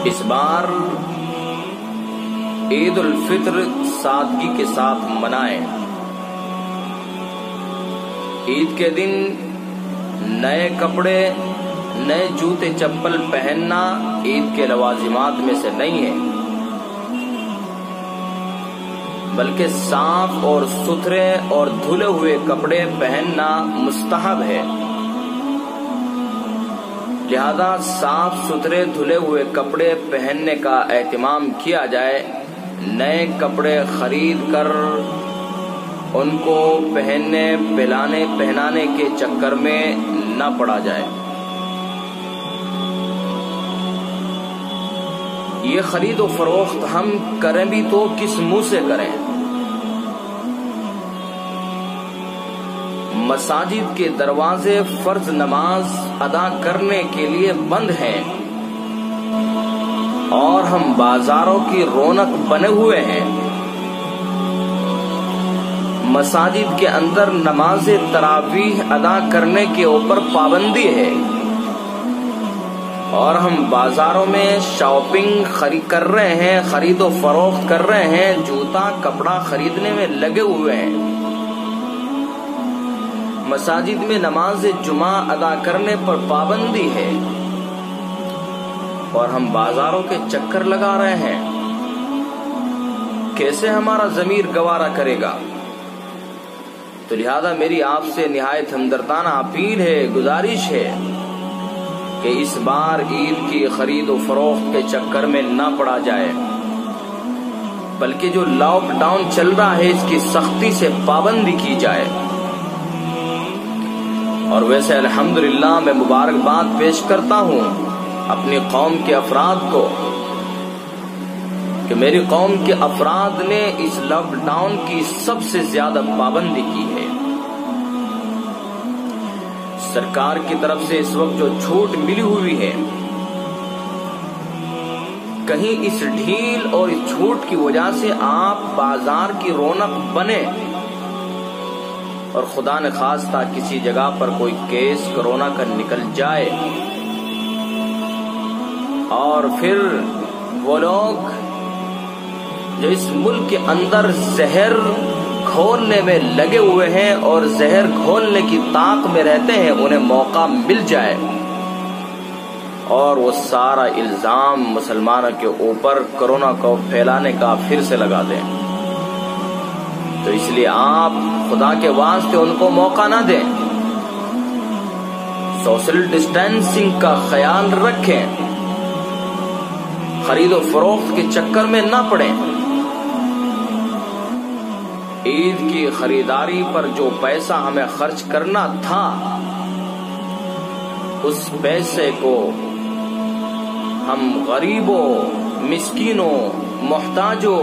اس بار عید الفطر سادگی کے ساتھ منائیں۔ عید کے دن نئے کپڑے، نئے جوتے چپل پہننا عید کے لوازمات میں سے نہیں ہے، بلکہ صاف اور ستھرے اور دھلے ہوئے کپڑے پہننا مستحب ہے۔ لہذا صاف ستھرے دھلے ہوئے کپڑے پہننے کا اہتمام کیا جائے، نئے کپڑے خرید کر ان کو پہننے، پہنانے کے چکر میں نہ پڑا جائے۔ یہ خرید و فروخت ہم کریں بھی تو کس منہ سے کریں؟ مساجد کے دروازے فرض نماز ادا کرنے کے لیے بند ہیں اور ہم بازاروں کی رونق بنے ہوئے ہیں۔ مساجد کے اندر نماز تراویح ادا کرنے کے اوپر پابندی ہے اور ہم بازاروں میں شاپنگ کر رہے ہیں، خرید و فروخت کر رہے ہیں، جوتا کپڑا خریدنے میں لگے ہوئے ہیں۔ مساجد میں نماز جمعہ ادا کرنے پر پابندی ہے اور ہم بازاروں کے چکر لگا رہے ہیں۔ کیسے ہمارا ضمیر گوارا کرے گا؟ تو لہذا میری آپ سے نہایت ہمدردانہ اپیل ہے، گزارش ہے کہ اس بار عید کی خرید و فروخت کے چکر میں نہ پڑا جائے، بلکہ جو لاک ڈاؤن چل رہا ہے اس کی سختی سے پابندی کی جائے۔ اور ویسے الحمدللہ میں مبارکباد پیش کرتا ہوں اپنی قوم کے افراد کو کہ میری قوم کے افراد نے اس لاک ڈاؤن کی سب سے زیادہ پابندی کی ہے۔ سرکار کی طرف سے اس وقت جو چھوٹ ملی ہوئی ہے، کہیں اس ڈھیل اور اس چھوٹ کی وجہ سے آپ بازار کی رونق بنے اور خدا نے خواستہ کسی جگہ پر کوئی کیس کرونا کا نکل جائے اور پھر وہ لوگ جو اس ملک کے اندر زہر گھولنے میں لگے ہوئے ہیں اور زہر گھولنے کی طاق میں رہتے ہیں، انہیں موقع مل جائے اور وہ سارا الزام مسلمانوں کے اوپر کرونا کو پھیلانے کا پھر سے لگا دیں۔ تو اس لیے آپ خدا کے واسطے ان کو موقع نہ دیں، سوشل ڈسٹینسنگ کا خیال رکھیں، خرید و فروخت کے چکر میں نہ پڑیں۔ عید کی خریداری پر جو پیسہ ہمیں خرچ کرنا تھا، اس پیسے کو ہم غریبوں، مسکینوں، محتاجوں،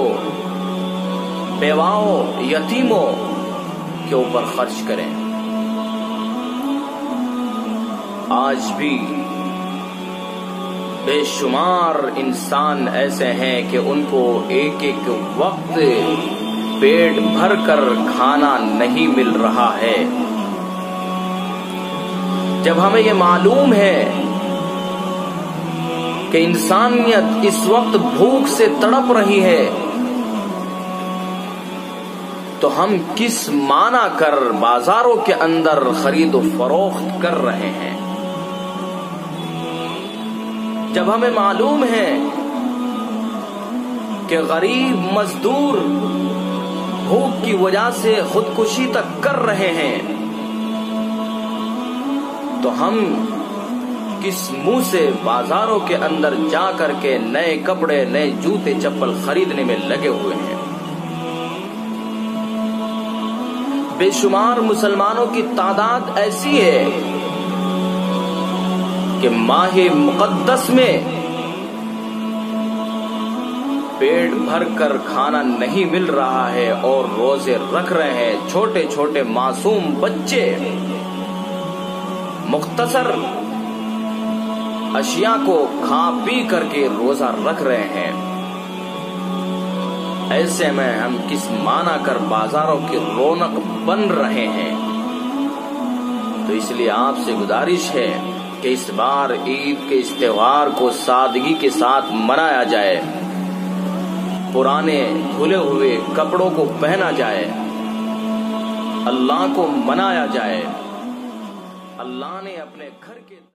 بیواؤں، یتیموں کے اوپر خرچ کریں۔ آج بھی بے شمار انسان ایسے ہیں کہ ان کو ایک ایک وقت پیٹ بھر کر کھانا نہیں مل رہا ہے۔ جب ہمیں یہ معلوم ہے کہ انسانیت اس وقت بھوک سے تڑپ رہی ہے، تو ہم کس مانا کر بازاروں کے اندر خرید و فروخت کر رہے ہیں؟ جب ہمیں معلوم ہے کہ غریب مزدور بھوک کی وجہ سے خودکشی تک کر رہے ہیں، تو ہم کس منہ سے بازاروں کے اندر جا کر کے نئے کپڑے، نئے جوتے چپل خریدنے میں لگے ہوئے ہیں؟ بے شمار مسلمانوں کی تعداد ایسی ہے کہ ماہ مقدس میں پیٹ بھر کر کھانا نہیں مل رہا ہے اور روزے رکھ رہے ہیں چھوٹے چھوٹے معصوم بچے۔ مختصر اشیاء کو کھا پی کر کے روزہ رکھ رہے ہیں، ایسے میں ہم کس مانا کر بازاروں کی رونق بن رہے ہیں۔ تو اس لیے آپ سے گزارش ہے کہ اس بار عید کے اس تہوار کو سادگی کے ساتھ منایا جائے، پرانے دھلے ہوئے کپڑوں کو پہنا جائے، اللہ کو منایا جائے۔ اللہ نے اپنے گھر کے